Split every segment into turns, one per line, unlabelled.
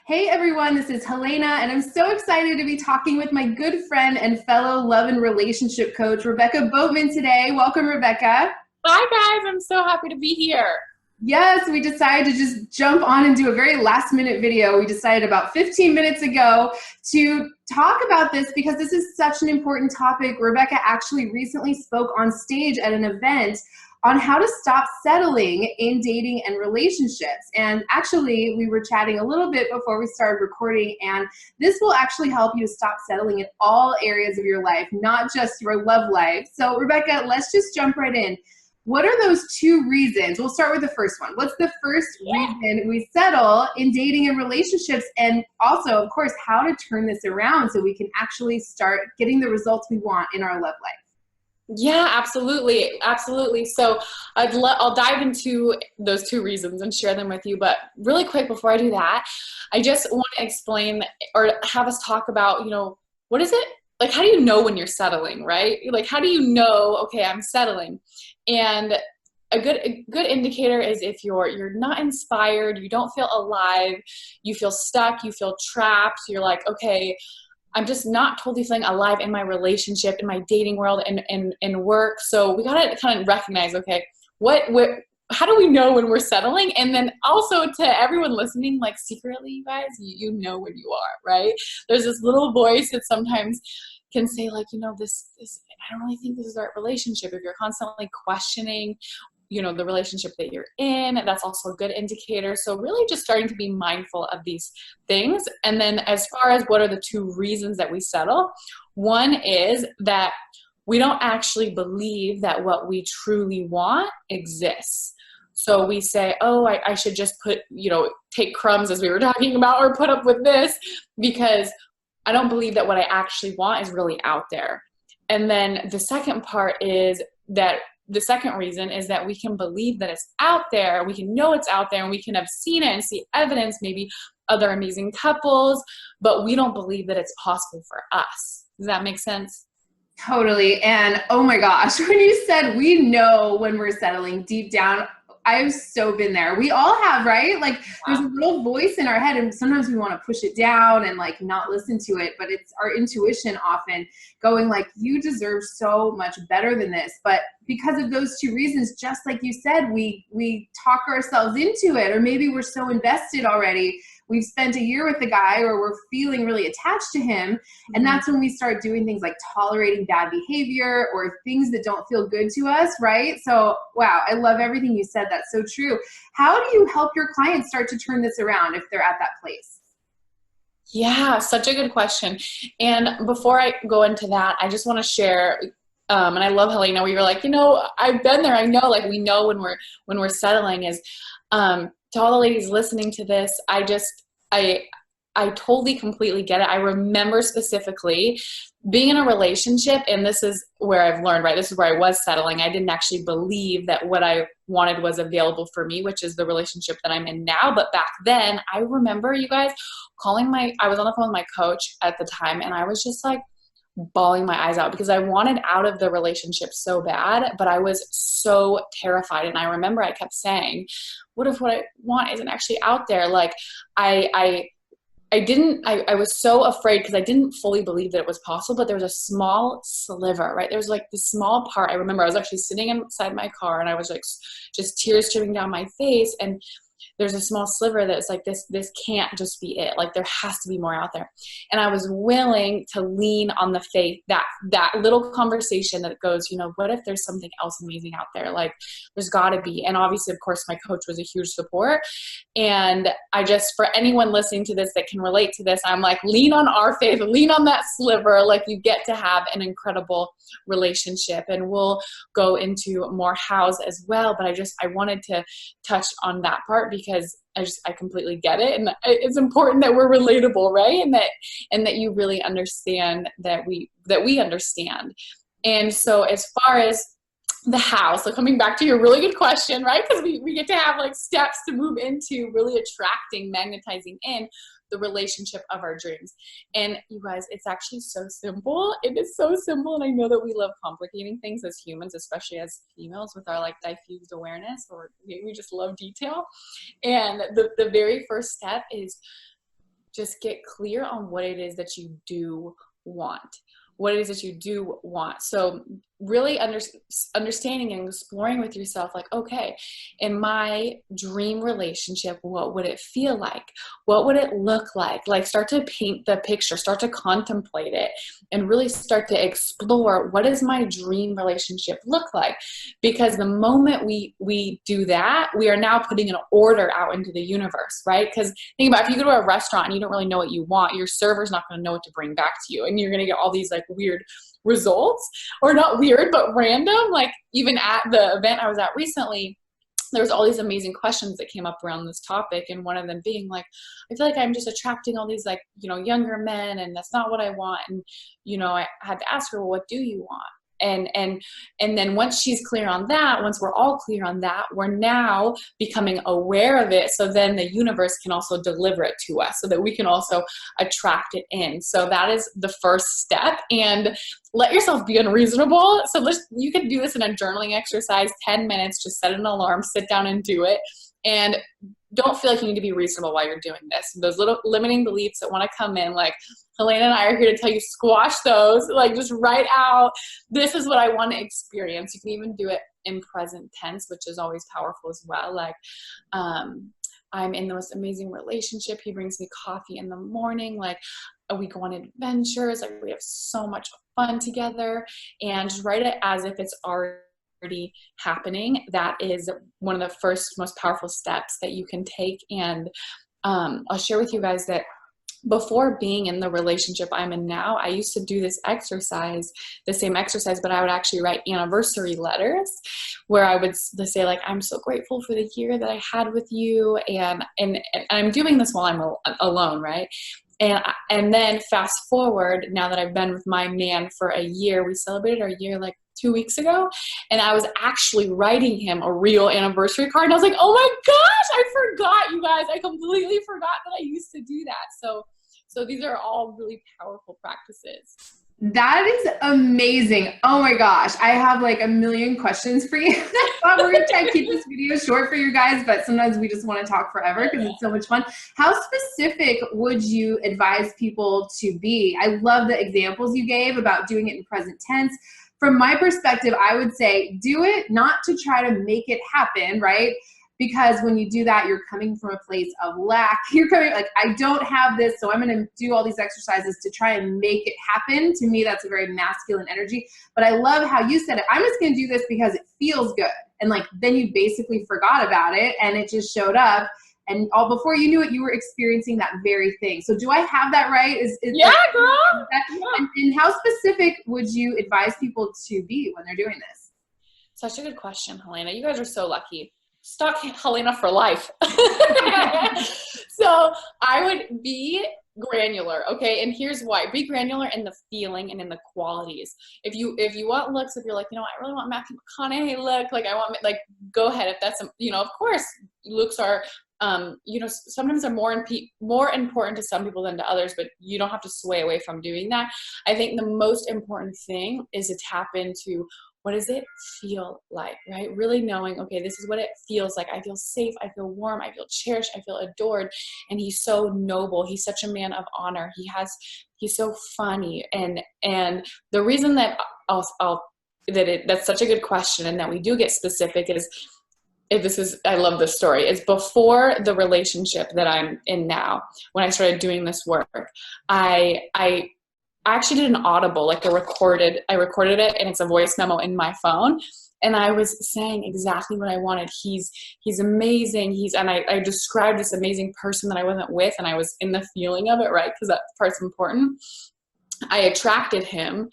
Hey everyone, this is Helena, and I'm so excited to be talking with my good friend and fellow love and relationship coach, Rebecca Boatman, today. Welcome, Rebecca.
Hi guys, I'm so happy to be here.
Yes, we decided to just jump on and do a very last minute video. We decided about 15 minutes ago to talk about this because this is such an important topic. Rebecca actually recently spoke on stage at an event on how to stop settling in dating and relationships. And actually, we were chatting a little bit before we started recording, and this will actually help you to stop settling in all areas of your life, not just your love life. So, Rebecca, let's just jump right in. What are those two reasons? We'll start with the first one. What's the first reason we settle in dating and relationships? And also, of course, how to turn this around so we can actually start getting the results we want in our love life.
Yeah, absolutely. Absolutely. So I'll dive into those two reasons and share them with you. But really quick before I do that, I just want to explain or have us talk about, what is it? Like, how do you know when you're settling, right? Like, how do you know, okay, I'm settling? And a good indicator is if you're not inspired, you don't feel alive, you feel stuck, you feel trapped, you're like, okay, I'm just not totally feeling alive in my relationship, in my dating world, and work. So we gotta kind of recognize, okay, how do we know when we're settling? And then also to everyone listening, like secretly, you guys, you know when you are, right? There's this little voice that sometimes can say like, this I don't really think this is our relationship. If you're constantly questioning the relationship that you're in, that's also a good indicator. So really just starting to be mindful of these things. And then as far as what are the two reasons that we settle, one is that we don't actually believe that what we truly want exists. So we say, oh, I should just take crumbs, as we were talking about, or put up with this because I don't believe that what I actually want is really out there. And then the second part is that the second reason is that we can believe that it's out there, we can know it's out there, and we can have seen it and see evidence, maybe other amazing couples, but we don't believe that it's possible for us. Does that make sense?
Totally. And oh my gosh, when you said we know when we're settling deep down, I've so been there. We all have, right? Like there's a little voice in our head and sometimes we want to push it down and like not listen to it, but it's our intuition often going like, you deserve so much better than this. But because of those two reasons, just like you said, we talk ourselves into it, or maybe we're so invested already. We've spent a year with the guy or we're feeling really attached to him. And that's when we start doing things like tolerating bad behavior or things that don't feel good to us, right? So, wow, I love everything you said. That's so true. How do you help your clients start to turn this around if they're at that place?
Yeah, such a good question. And before I go into that, I just want to share, and I love Helena, where you're like, I've been there. I know, like we know when we're settling is, to all the ladies listening to this, I totally completely get it. I remember specifically being in a relationship, and this is where I've learned, right? This is where I was settling. I didn't actually believe that what I wanted was available for me, which is the relationship that I'm in now. But back then, I remember, you guys, I was on the phone with my coach at the time, and I was just like bawling my eyes out because I wanted out of the relationship so bad, but I was so terrified. And I remember I kept saying, what if what I want isn't actually out there? Like I was so afraid because I didn't fully believe that it was possible, but there was a small sliver, right? There was like this small part. I remember I was actually sitting inside my car and I was like just tears streaming down my face. And there's a small sliver that's like, this can't just be it. Like there has to be more out there. And I was willing to lean on the faith, that little conversation that goes, what if there's something else amazing out there? Like there's gotta be. And obviously, of course, my coach was a huge support. And for anyone listening to this that can relate to this, I'm like, lean on our faith, lean on that sliver. Like you get to have an incredible relationship, and we'll go into more hows as well. But I wanted to touch on that part because I completely get it. And it's important that we're relatable, right? And that you really understand that we understand. And so as far as the how, so coming back to your really good question, right? Because we get to have like steps to move into really attracting, magnetizing in the relationship of our dreams. And you guys, it's actually so simple. It is so simple. And I know that we love complicating things as humans, especially as females with our like diffused awareness, or we just love detail. And the very first step is just get clear on what it is that you do want. What it is that you do want. So really understanding and exploring with yourself, like, okay, in my dream relationship, what would it feel like? What would it look like? Like, start to paint the picture, start to contemplate it, and really start to explore, what does my dream relationship look like? Because the moment we do that, we are now putting an order out into the universe, right? Because think about, if you go to a restaurant and you don't really know what you want, your server's not going to know what to bring back to you, and you're going to get all these like weird results, or not weird, but random. Like, even at the event I was at recently, there was all these amazing questions that came up around this topic, and one of them being like, I feel like I'm just attracting all these, like, you know, younger men, and that's not what I want. And, you know, I had to ask her, well, what do you want? And then once she's clear on that, once we're all clear on that, we're now becoming aware of it. So then the universe can also deliver it to us, so that we can also attract it in. So that is the first step. And let yourself be unreasonable. So you can do this in a journaling exercise, 10 minutes, just set an alarm, sit down and do it. And don't feel like you need to be reasonable while you're doing this. Those little limiting beliefs that want to come in, like, Helena and I are here to tell you, squash those. Like, just write out, this is what I want to experience. You can even do it in present tense, which is always powerful as well. Like, I'm in the most amazing relationship. He brings me coffee in the morning. Like, we go on adventures. Like, we have so much fun together. And just write it as if it's already happening. That is one of the first most powerful steps that you can take. And I'll share with you guys that before being in the relationship I'm in now, I used to do this exercise, the same exercise, but I would actually write anniversary letters where I would say, like, I'm so grateful for the year that I had with you. And I'm doing this while I'm alone, right? And then fast forward, now that I've been with my man for a year, we celebrated our year like 2 weeks ago, and I was actually writing him a real anniversary card. And I was like, oh my gosh, I forgot, you guys. I completely forgot that I used to do that. So these are all really powerful practices.
That is amazing. Oh my gosh. I have like a million questions for you. I thought we're going to try and keep this video short for you guys, but sometimes we just want to talk forever because it's so much fun. How specific would you advise people to be? I love the examples you gave about doing it in present tense. From my perspective, I would say do it not to try to make it happen, right? Because when you do that, you're coming from a place of lack. You're coming like, I don't have this, so I'm going to do all these exercises to try and make it happen. To me, that's a very masculine energy. But I love how you said it. I'm just going to do this because it feels good. And like, then you basically forgot about it and it just showed up. And all before you knew it, you were experiencing that very thing. So do I have that right?
Yeah, girl.
And how specific would you advise people to be when they're doing this?
Such a good question, Helena. You guys are so lucky. Stalk Helena for life. So I would be granular, okay? And here's why. Be granular in the feeling and in the qualities. If you want looks, if you're like, you know, I really want Matthew McConaughey look, like I want, like, go ahead. If that's, you know, of course, looks are, you know, sometimes are more important to some people than to others, but you don't have to sway away from doing that. I think the most important thing is to tap into, what does it feel like, right? Really knowing, okay, this is what it feels like. I feel safe. I feel warm. I feel cherished. I feel adored. And he's so noble. He's such a man of honor. He's so funny. And the reason that that's such a good question and that we do get specific is, I love this story, is before the relationship that I'm in now, when I started doing this work, I actually did an audible, like I recorded it, and it's a voice memo in my phone. And I was saying exactly what I wanted. He's amazing. And I described this amazing person that I wasn't with, and I was in the feeling of it, right? Because that part's important. I attracted him,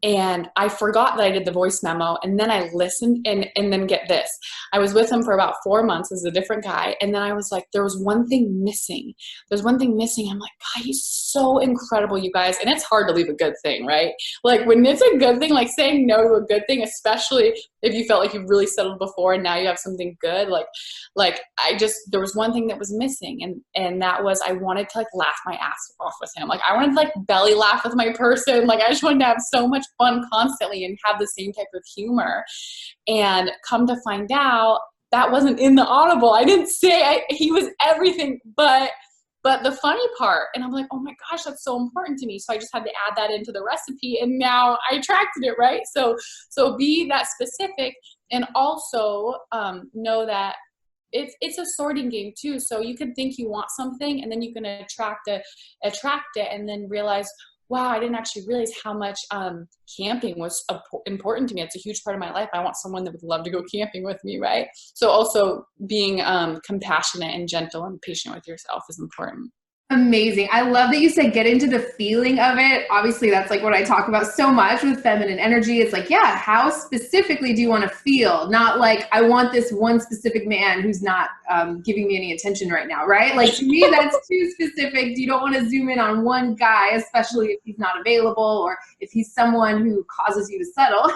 and I forgot that I did the voice memo, and then I listened, and then get this. I was with him for about 4 months as a different guy, and then I was like, there was one thing missing. There's one thing missing. I'm like, God, he's so incredible, you guys. And it's hard to leave a good thing, right? Like, when it's a good thing, like saying no to a good thing, especially if you felt like you really settled before and now you have something good, there was one thing that was missing, and that was, I wanted to like laugh my ass off with him. Like, I wanted to like belly laugh with my person. Like, I just wanted to have so much fun constantly and have the same type of humor. And come to find out, that wasn't in the audible. I didn't say he was everything, but But the funny part, and I'm like, oh my gosh, that's so important to me. So I just had to add that into the recipe, and now I attracted it, right? So be that specific, and also know that it's a sorting game too. So you can think you want something, and then you can attract it, and then realize, wow, I didn't actually realize how much camping was important to me. It's a huge part of my life. I want someone that would love to go camping with me, right? So also being compassionate and gentle and patient with yourself is important.
Amazing. I love that you said get into the feeling of it. Obviously, that's like what I talk about so much with feminine energy. It's like, yeah, how specifically do you want to feel? Not like, I want this one specific man who's not giving me any attention right now, right? Like, to me, that's too specific. You don't want to zoom in on one guy, especially if he's not available or if he's someone who causes you to settle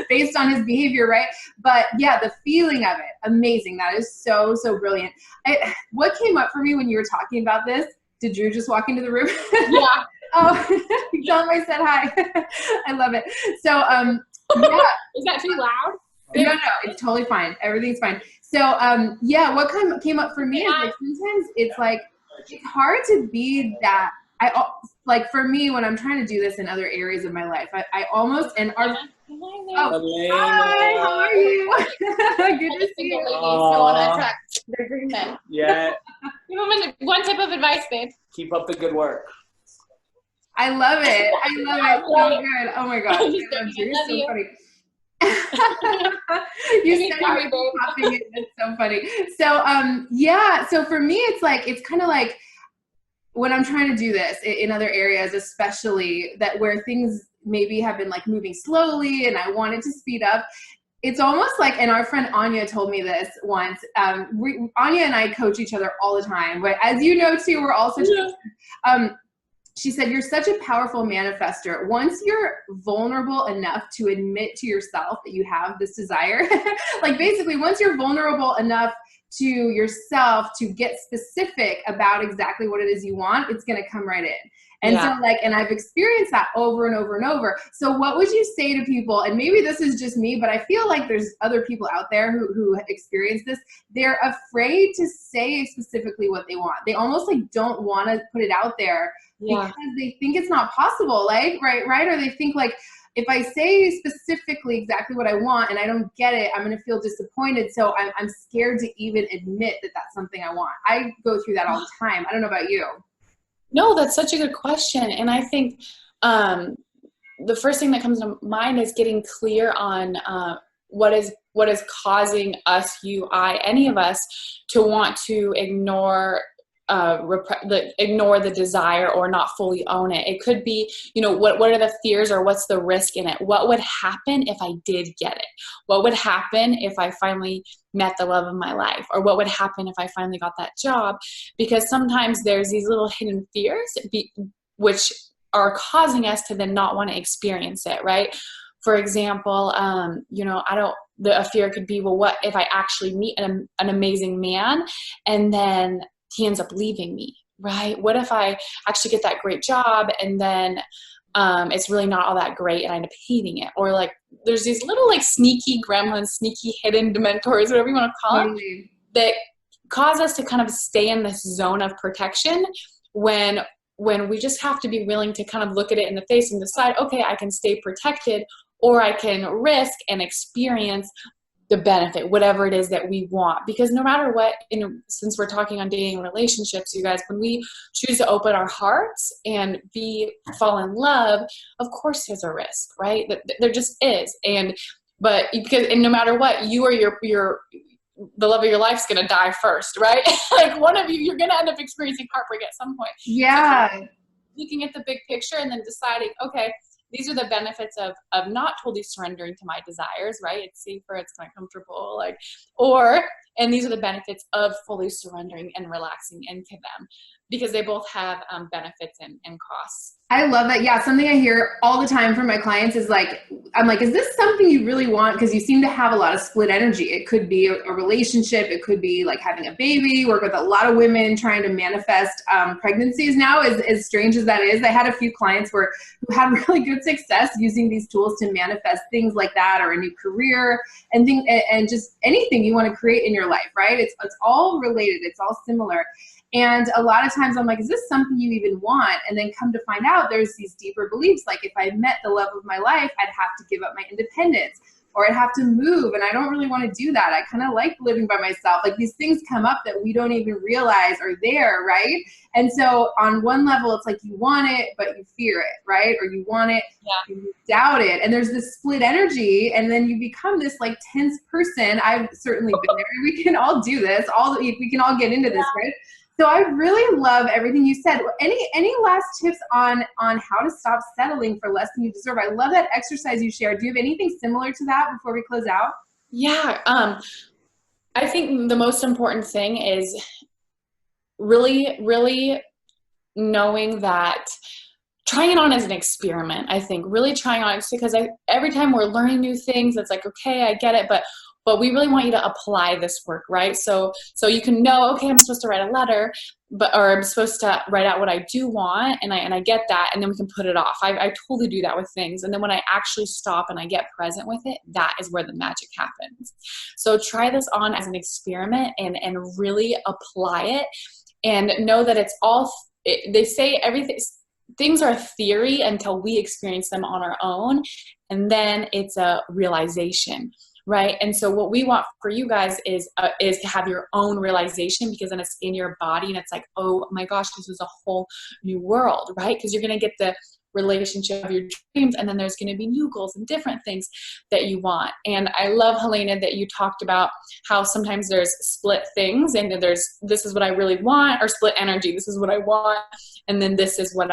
based on his behavior, right? But yeah, the feeling of it, amazing. That is so, so brilliant. What came up for me when you were talking about this? Did Drew just walk into the room?
Yeah.
Oh, tell him I said hi. I love it. So, yeah.
Is that too loud?
No, it's totally fine. Everything's fine. So, yeah, what came up for me is like sometimes it's like, it's hard to be that, like for me, when I'm trying to do this in other areas of my life, I almost, and our,
hi,
how are you? Good to see you.
Ladies who want to attract their dream men.
Yeah.
Give them one tip of advice, babe.
Keep up the good work.
I love it. I love it. So good. Oh my gosh.
I love
so
you.
funny. You said you were popping in. It's so funny. So yeah, so for me it's kind of like when I'm trying to do this in other areas, especially that where things maybe have been like moving slowly and I wanted to speed up. It's almost like, and our friend Anya told me this once, Anya and I coach each other all the time, but as you know too, we're all such, she said, you're such a powerful manifester. Once you're vulnerable enough to admit to yourself that you have this desire, like basically once you're vulnerable enough to yourself to get specific about exactly what it is you want, it's going to come right in. And so like, and I've experienced that over and over and over. So what would you say to people, and maybe this is just me, but I feel like there's other people out there who experience this. They're afraid to say specifically what they want. They almost like don't want to put it out there because they think it's not possible. Like, right. Or they think like, if I say specifically exactly what I want and I don't get it, I'm going to feel disappointed. So I'm scared to even admit that that's something I want. I go through that all the time. I don't know about you.
No, that's such a good question. And I think the first thing that comes to mind is getting clear on what is causing us, you, I, any of us to want to ignore the desire or not fully own it. It could be, what are the fears or what's the risk in it? What would happen if I did get it? What would happen if I finally met the love of my life? Or what would happen if I finally got that job? Because sometimes there's these little hidden fears which are causing us to then not want to experience it, right? For example, a fear could be, well, what if I actually meet an amazing man and then he ends up leaving me, right? What if I actually get that great job and then it's really not all that great and I end up hating it? Or like there's these little like sneaky gremlins, sneaky hidden dementors, whatever you want to call them, that cause us to kind of stay in this zone of protection when we just have to be willing to kind of look at it in the face and decide, okay, I can stay protected or I can risk and experience the benefit, whatever it is that we want. Because no matter what, since we're talking on dating and relationships, you guys, when we choose to open our hearts and fall in love, of course there's a risk, right? There just is. But no matter what, you or the love of your life is going to die first, right? Like one of you're going to end up experiencing heartbreak at some point.
Yeah.
So looking at the big picture and then deciding, okay, these are the benefits of not totally surrendering to my desires, right? It's safer, it's kind of comfortable, and these are the benefits of fully surrendering and relaxing into them, because they both have benefits and costs.
I love that. Yeah. Something I hear all the time from my clients is like, I'm like, is this something you really want? Because you seem to have a lot of split energy. It could be a relationship. It could be like having a baby. Work with a lot of women trying to manifest pregnancies now, as strange as that is. I had a few clients who had really good success using these tools to manifest things like that, or a new career and just anything you want to create in your life, right? It's all related. It's all similar. And a lot of times I'm like, is this something you even want? And then come to find out there's these deeper beliefs. Like if I met the love of my life, I'd have to give up my independence, or I'd have to move. And I don't really want to do that. I kind of like living by myself. Like these things come up that we don't even realize are there, right? And so on one level, it's like you want it, but you fear it, right? Or you want it, you doubt it. And there's this split energy. And then you become this like tense person. I've certainly been there. We can all do this. We can all get into this, right? So I really love everything you said. Any last tips on how to stop settling for less than you deserve? I love that exercise you shared. Do you have anything similar to that before we close out?
Yeah. I think the most important thing is really, really knowing that trying it on as an experiment. I think really trying on it, because every time we're learning new things, it's like, okay, I get it, but we really want you to apply this work, right? So you can know, okay, I'm supposed to write a letter, or I'm supposed to write out what I do want, and I get that, and then we can put it off. I totally do that with things, and then when I actually stop and I get present with it, that is where the magic happens. So try this on as an experiment and really apply it, and know that it's all. They say everything. Things are theory until we experience them on our own, and then it's a realization. Right. And so what we want for you guys is to have your own realization, because then it's in your body and it's like, oh my gosh, this is a whole new world, right? Because you're going to get the relationship of your dreams, and then there's going to be new goals and different things that you want. And I love, Helena, that you talked about how sometimes there's split things, and there's, this is what I really want, or split energy. This is what I want. And then this is what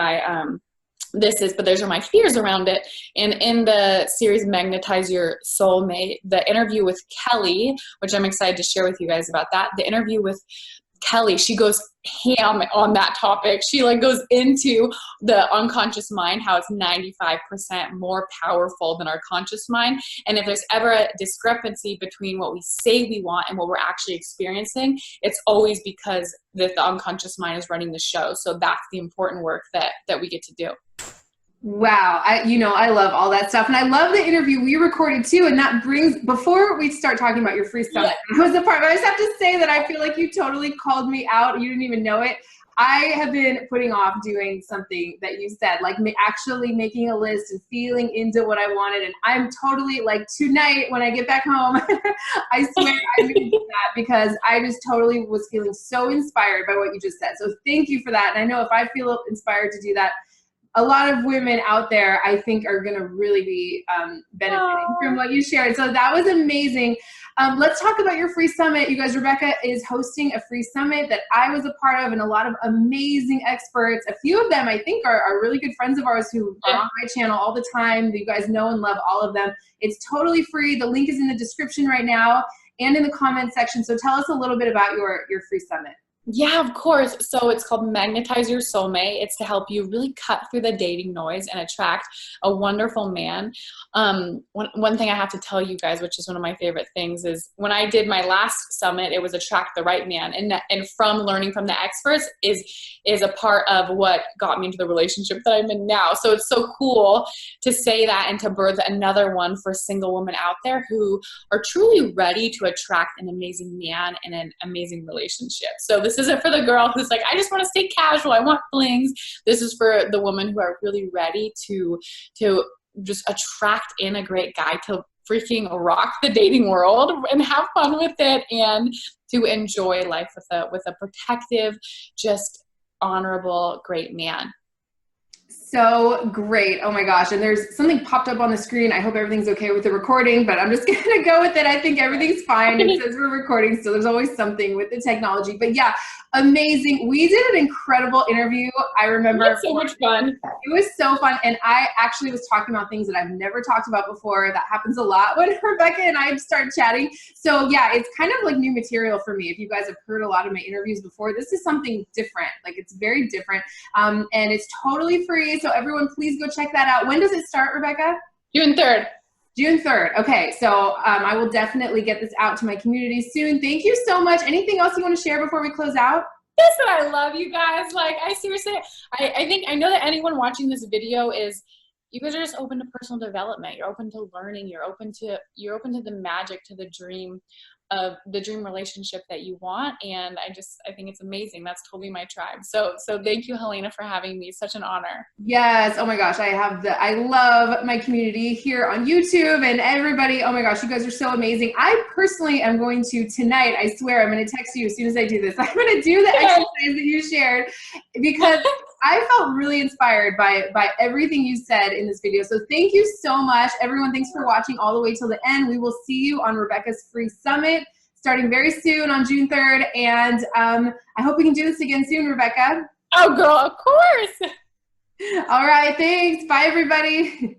but those are my fears around it. And in the series Magnetize Your Soulmate, the interview with Kelly, which I'm excited to share with you guys about that, the interview with Kelly, she goes ham on that topic. She like goes into the unconscious mind, how it's 95% more powerful than our conscious mind. And if there's ever a discrepancy between what we say we want and what we're actually experiencing, it's always because the unconscious mind is running the show. So that's the important work that we get to do.
Wow. I love all that stuff. And I love the interview we recorded too. And that brings, before we start talking about your free summit, that was the part, but I just have to say that I feel like you totally called me out. You didn't even know it. I have been putting off doing something that you said, like actually making a list and feeling into what I wanted. And I'm totally like, tonight when I get back home, I swear I'm going to do that, because I just totally was feeling so inspired by what you just said. So thank you for that. And I know if I feel inspired to do that, a lot of women out there, I think, are going to really be benefiting from what you shared. So that was amazing. Let's talk about your free summit. You guys, Rebecca is hosting a free summit that I was a part of, and a lot of amazing experts. A few of them, I think, are really good friends of ours who are on my channel all the time. You guys know and love all of them. It's totally free. The link is in the description right now and in the comment section. So tell us a little bit about your free summit.
Yeah, of course. So it's called Magnetize Your Soulmate. It's to help you really cut through the dating noise and attract a wonderful man. One thing I have to tell you guys, which is one of my favorite things, is when I did my last summit, it was attract the right man. And from learning from the experts is a part of what got me into the relationship that I'm in now. So it's so cool to say that and to birth another one for single women out there who are truly ready to attract an amazing man and an amazing relationship. So this isn't for the girl who's like, I just want to stay casual, I want flings. This is for the women who are really ready to just attract in a great guy to freaking rock the dating world and have fun with it, and to enjoy life with a protective, just honorable, great man.
So great. Oh my gosh. And there's something popped up on the screen. I hope everything's okay with the recording, but I'm just going to go with it. I think everything's fine. It says we're recording, so there's always something with the technology. But yeah, amazing. We did an incredible interview. I remember.
It was so much fun.
It was so fun. And I actually was talking about things that I've never talked about before. That happens a lot when Rebecca and I start chatting. So yeah, it's kind of like new material for me. If you guys have heard a lot of my interviews before, this is something different. Like, it's very different. And it's totally free. So everyone, please go check that out. When does it start, Rebecca?
June 3rd.
June 3rd. Okay, so I will definitely get this out to my community soon. Thank you so much. Anything else you want to share before we close out?
Yes, that I love you guys. Like, I seriously, I think, I know that anyone watching this video is you guys are just open to personal development. You're open to learning. You're open to the magic, to the dream of the dream relationship that you want. And I think it's amazing. That's totally my tribe. So thank you, Helena, for having me. Such an honor.
Yes. Oh my gosh. I love my community here on YouTube and everybody. Oh my gosh. You guys are so amazing. I personally am going to tonight, I swear, I'm going to text you as soon as I do this. I'm going to do the exercise that you shared because I felt really inspired by everything you said in this video. So thank you so much. Everyone, thanks for watching all the way till the end. We will see you on Rebecca's Free Summit starting very soon on June 3rd. And I hope we can do this again soon, Rebecca.
Oh, girl, of course.
All right, thanks. Bye, everybody.